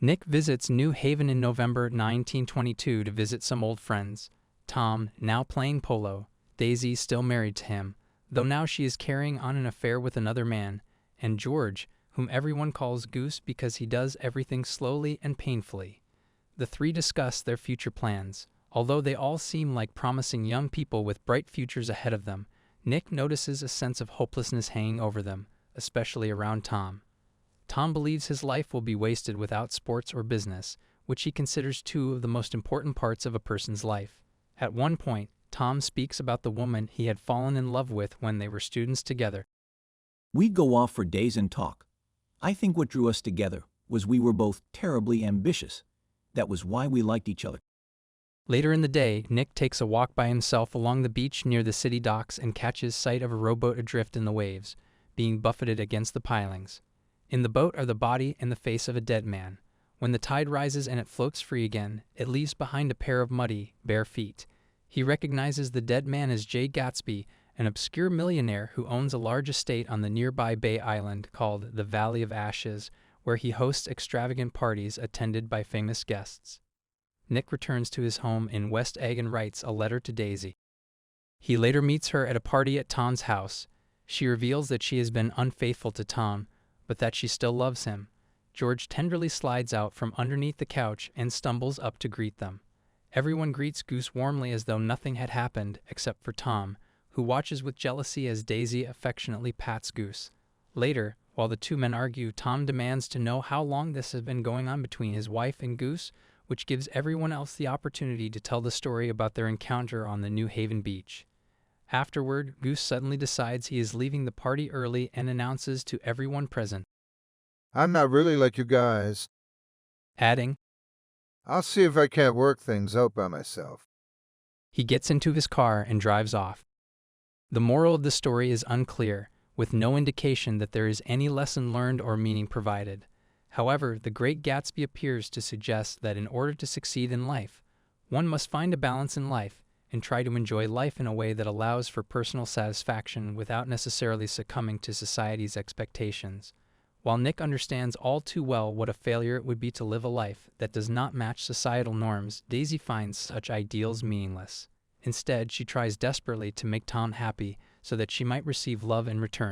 Nick visits New Haven in November 1922 to visit some old friends. Tom, now playing polo, Daisy, still married to him, though now she is carrying on an affair with another man, and George, whom everyone calls Goose because he does everything slowly and painfully. The three discuss their future plans. Although they all seem like promising young people with bright futures ahead of them, Nick notices a sense of hopelessness hanging over them, especially around Tom. Tom believes his life will be wasted without sports or business, which he considers two of the most important parts of a person's life. At one point, Tom speaks about the woman he had fallen in love with when they were students together. We'd go off for days and talk. I think what drew us together was we were both terribly ambitious. That was why we liked each other. Later in the day, Nick takes a walk by himself along the beach near the city docks and catches sight of a rowboat adrift in the waves, being buffeted against the pilings. In the boat are the body and the face of a dead man. When the tide rises and it floats free again, it leaves behind a pair of muddy, bare feet. He recognizes the dead man as Great Gatsby, an obscure millionaire who owns a large estate on the nearby Bay Island called the Valley of Ashes, where he hosts extravagant parties attended by famous guests. Nick returns to his home in West Egg and writes a letter to Daisy. He later meets her at a party at Tom's house. She reveals that she has been unfaithful to Tom, but that she still loves him. George tenderly slides out from underneath the couch and stumbles up to greet them. Everyone greets Goose warmly as though nothing had happened except for Tom, who watches with jealousy as Daisy affectionately pats Goose. Later, while the two men argue, Tom demands to know how long this has been going on between his wife and Goose, which gives everyone else the opportunity to tell the story about their encounter on the New Haven beach. Afterward, Goose suddenly decides he is leaving the party early and announces to everyone present, "I'm not really like you guys. adding, I'll see if I can't work things out by myself." he gets into his car and drives off. The moral of the story is unclear, with no indication that there is any lesson learned or meaning provided. However, The Great Gatsby appears to suggest that in order to succeed in life, one must find a balance in life and try to enjoy life in a way that allows for personal satisfaction without necessarily succumbing to society's expectations. While Nick understands all too well what a failure it would be to live a life that does not match societal norms, Daisy finds such ideals meaningless. Instead, she tries desperately to make Tom happy so that she might receive love in return.